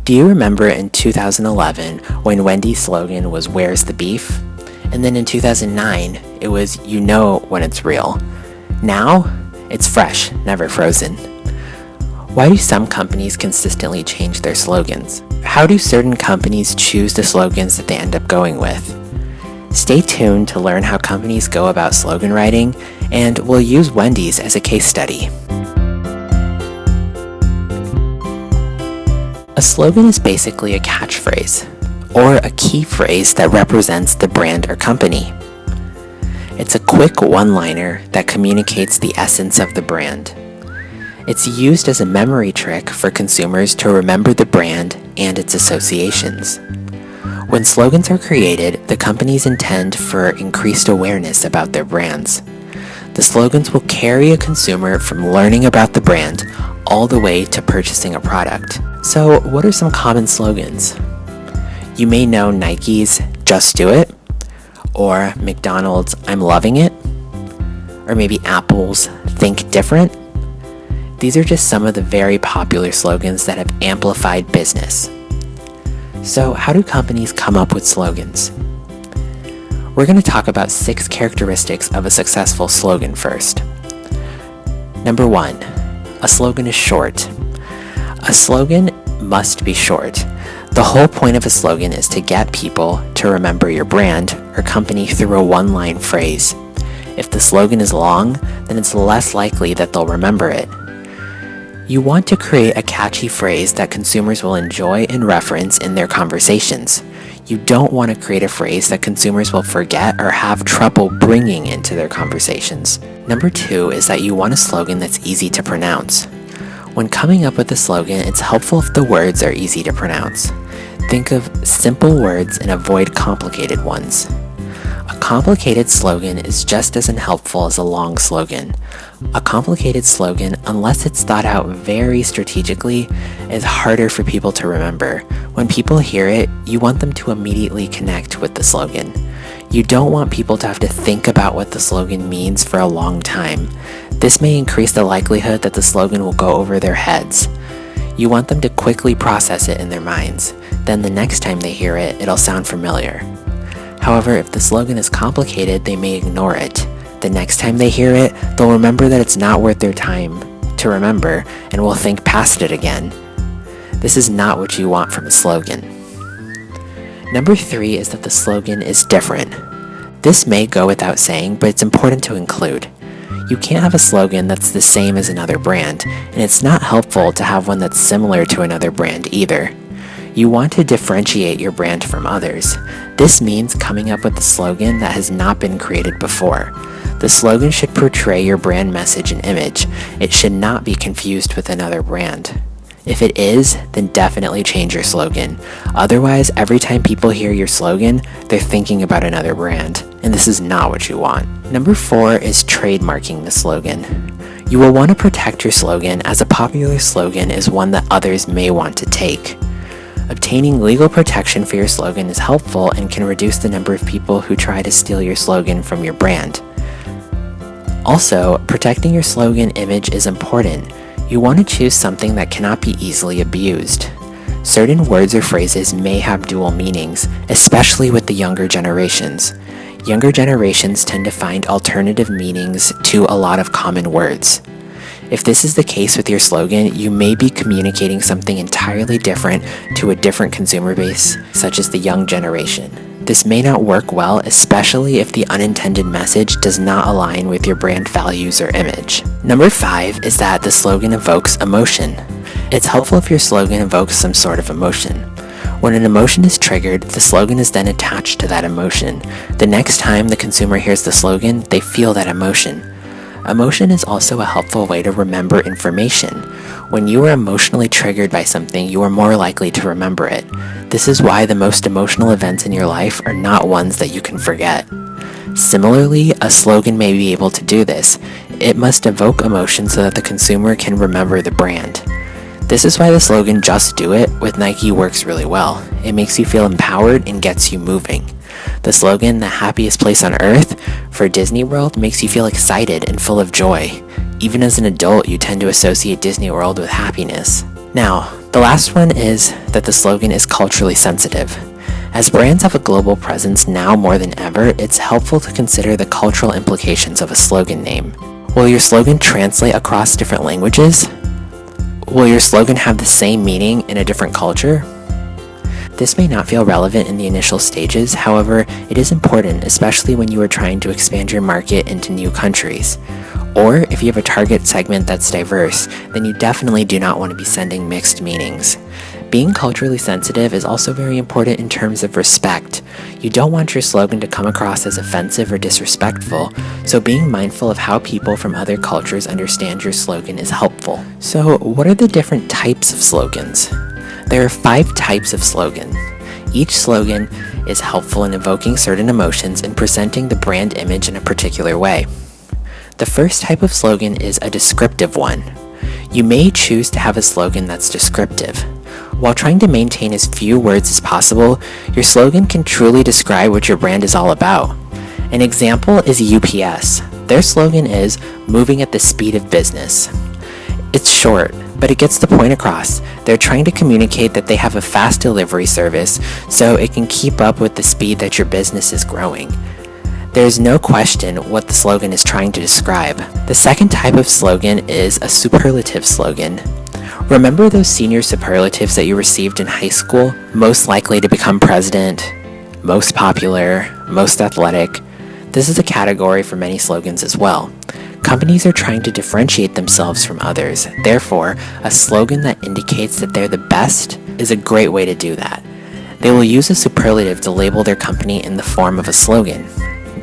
Do you remember in 2011 when Wendy's slogan was "Where's the beef?" And then in 2009, it was "You know when it's real." Now, it's fresh, never frozen. Why do some companies consistently change their slogans? How do certain companies choose the slogans that they end up going with? Stay tuned to learn how companies go about slogan writing, and we'll use Wendy's as a case study. A slogan is basically a catchphrase, or a key phrase that represents the brand or company. It's a quick one-liner that communicates the essence of the brand. It's used as a memory trick for consumers to remember the brand and its associations. When slogans are created, the companies intend for increased awareness about their brands. The slogans will carry a consumer from learning about the brand all the way to purchasing a product. So, what are some common slogans? You may know Nike's "Just Do It," or McDonald's "I'm loving it," or maybe Apple's "Think Different." These are just some of the very popular slogans that have amplified business. So, how do companies come up with slogans? We're going to talk about 6 characteristics of a successful slogan first. Number 1, a slogan is short. A slogan must be short. The whole point of a slogan is to get people to remember your brand or company through a one-line phrase. If the slogan is long, then it's less likely that they'll remember it. You want to create a catchy phrase that consumers will enjoy and reference in their conversations. You don't want to create a phrase that consumers will forget or have trouble bringing into their conversations. Number 2 is that you want a slogan that's easy to pronounce. When coming up with a slogan, it's helpful if the words are easy to pronounce. Think of simple words and avoid complicated ones. A complicated slogan is just as unhelpful as a long slogan. A complicated slogan, unless it's thought out very strategically, is harder for people to remember. When people hear it, you want them to immediately connect with the slogan. You don't want people to have to think about what the slogan means for a long time. This may increase the likelihood that the slogan will go over their heads. You want them to quickly process it in their minds. Then the next time they hear it, it'll sound familiar. However, if the slogan is complicated, they may ignore it. The next time they hear it, they'll remember that it's not worth their time to remember and will think past it again. This is not what you want from a slogan. Number 3 is that the slogan is different. This may go without saying, but it's important to include. You can't have a slogan that's the same as another brand, and it's not helpful to have one that's similar to another brand either. You want to differentiate your brand from others. This means coming up with a slogan that has not been created before. The slogan should portray your brand message and image. It should not be confused with another brand. If it is, then definitely change your slogan. Otherwise, every time people hear your slogan, they're thinking about another brand, and this is not what you want. Number 4 is trademarking the slogan. You will want to protect your slogan, as a popular slogan is one that others may want to take. Obtaining legal protection for your slogan is helpful and can reduce the number of people who try to steal your slogan from your brand. Also, protecting your slogan image is important. You want to choose something that cannot be easily abused. Certain words or phrases may have dual meanings, especially with the younger generations. Younger generations tend to find alternative meanings to a lot of common words. If this is the case with your slogan, you may be communicating something entirely different to a different consumer base, such as the young generation. This may not work well, especially if the unintended message does not align with your brand values or image. Number 5 is that the slogan evokes emotion. It's helpful if your slogan evokes some sort of emotion. When an emotion is triggered, the slogan is then attached to that emotion. The next time the consumer hears the slogan, they feel that emotion. Emotion is also a helpful way to remember information. When you are emotionally triggered by something, you are more likely to remember it. This is why the most emotional events in your life are not ones that you can forget. Similarly, a slogan may be able to do this. It must evoke emotion so that the consumer can remember the brand. This is why the slogan "Just Do It" with Nike works really well. It makes you feel empowered and gets you moving. The slogan "The Happiest Place on Earth" for Disney World makes you feel excited and full of joy. Even as an adult, you tend to associate Disney World with happiness. Now, The last one is that the slogan is culturally sensitive. As brands have a global presence now more than ever, it's helpful to consider the cultural implications of a slogan name. Will your slogan translate across different languages? Will your slogan have the same meaning in a different culture? This may not feel relevant in the initial stages, however, it is important, especially when you are trying to expand your market into new countries. Or if you have a target segment that's diverse, then you definitely do not want to be sending mixed meanings. Being culturally sensitive is also very important in terms of respect. You don't want your slogan to come across as offensive or disrespectful, so being mindful of how people from other cultures understand your slogan is helpful. So, what are the different types of slogans? There are 5 types of slogan. Each slogan is helpful in evoking certain emotions and presenting the brand image in a particular way. The first type of slogan is a descriptive one. You may choose to have a slogan that's descriptive. While trying to maintain as few words as possible, your slogan can truly describe what your brand is all about. An example is UPS. Their slogan is "Moving at the speed of business." It's short, but it gets the point across. They're trying to communicate that they have a fast delivery service so it can keep up with the speed that your business is growing. There's no question what the slogan is trying to describe. The second type of slogan is a superlative slogan. Remember those senior superlatives that you received in high school? Most likely to become president, most popular, most athletic. This is a category for many slogans as well. Companies are trying to differentiate themselves from others. Therefore, a slogan that indicates that they're the best is a great way to do that. They will use a superlative to label their company in the form of a slogan.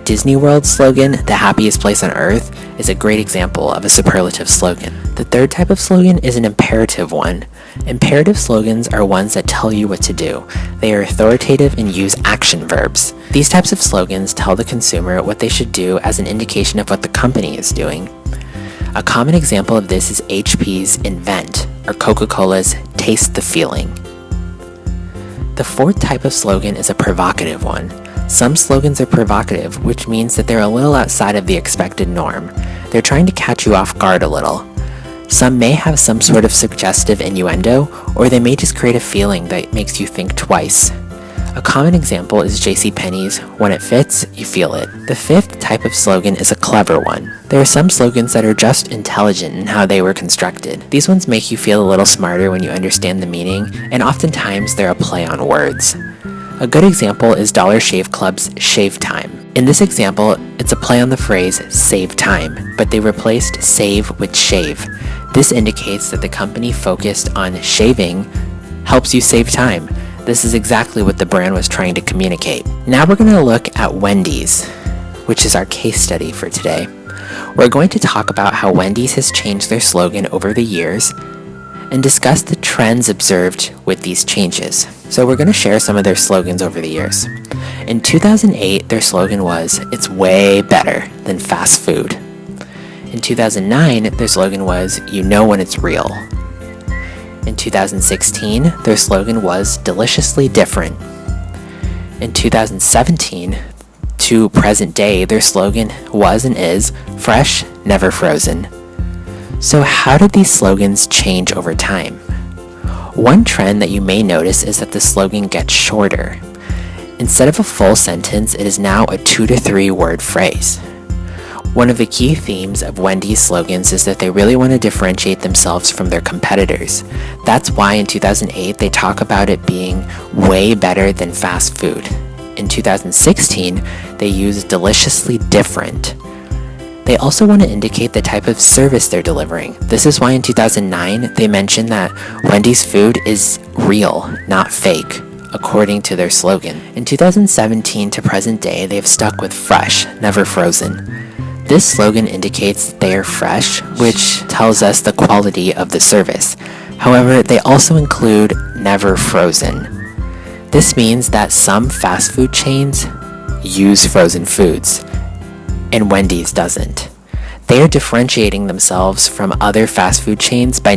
Disney World's slogan, "The happiest place on earth," is a great example of a superlative slogan. The third type of slogan is an imperative one. Imperative slogans are ones that tell you what to do. They are authoritative and use action verbs. These types of slogans tell the consumer what they should do as an indication of what the company is doing. A common example of this is HP's "Invent" or Coca-Cola's "Taste the Feeling." The fourth type of slogan is a provocative one. Some slogans are provocative, which means that they're a little outside of the expected norm. They're trying to catch you off guard a little. Some may have some sort of suggestive innuendo, or they may just create a feeling that makes you think twice. A common example is JCPenney's "When it fits, you feel it." The fifth type of slogan is a clever one. There are some slogans that are just intelligent in how they were constructed. These ones make you feel a little smarter when you understand the meaning, and oftentimes they're a play on words. A good example is Dollar Shave Club's "Shave Time." In this example, it's a play on the phrase "save time," but they replaced "save" with "shave." This indicates that the company focused on shaving helps you save time. This is exactly what the brand was trying to communicate. Now we're going to look at Wendy's, which is our case study for today. We're going to talk about how Wendy's has changed their slogan over the years and discuss the trends observed with these changes. So we're going to share some of their slogans over the years. In 2008, their slogan was, "It's way better than fast food." In 2009, their slogan was, "You know when it's real." In 2016, their slogan was, "Deliciously different." In 2017 to present day, their slogan was and is, "Fresh, never frozen." So how did these slogans change over time? One trend that you may notice is that the slogan gets shorter. Instead of a full sentence, it is now a 2 to 3 word phrase. One of the key themes of Wendy's slogans is that they really want to differentiate themselves from their competitors. That's why in 2008 they talk about it being way better than fast food. In 2016, they use "deliciously different." They also want to indicate the type of service they're delivering. This is why in 2009 they mentioned that Wendy's food is real, not fake, according to their slogan. In 2017 to present day, they've stuck with "fresh, never frozen." This slogan indicates they are fresh, which tells us the quality of the service. However, they also include "never frozen." This means that some fast food chains use frozen foods, and Wendy's doesn't. They are differentiating themselves from other fast food chains by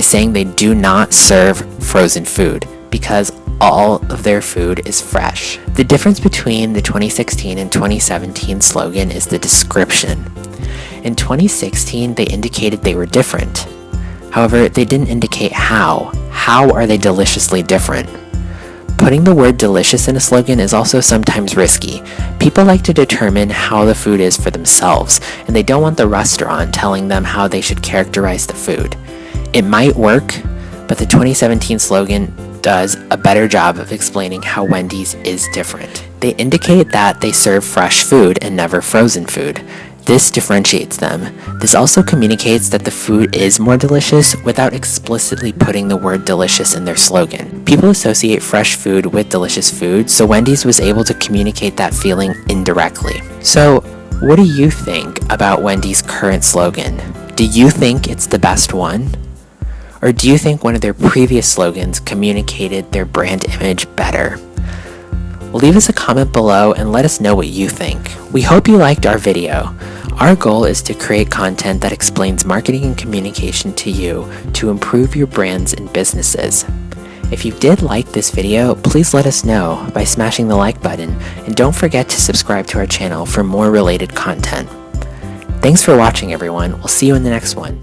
saying they do not serve frozen food, because all of their food is fresh. The difference between the 2016 and 2017 slogan is the description. In 2016, they indicated they were different. However, they didn't indicate how. How are they deliciously different? Putting the word delicious in a slogan is also sometimes risky. People like to determine how the food is for themselves, and they don't want the restaurant telling them how they should characterize the food. It might work, but the 2017 slogan does a better job of explaining how Wendy's is different. They indicate that they serve fresh food and never frozen food. This differentiates them. This also communicates that the food is more delicious without explicitly putting the word delicious in their slogan. People associate fresh food with delicious food, so Wendy's was able to communicate that feeling indirectly. So, what do you think about Wendy's current slogan? Do you think it's the best one? Or do you think one of their previous slogans communicated their brand image better? Leave us a comment below and let us know what you think. We hope you liked our video. Our goal is to create content that explains marketing and communication to you to improve your brands and businesses. If you did like this video, please let us know by smashing the like button, and don't forget to subscribe to our channel for more related content. Thanks for watching, everyone. We'll see you in the next one.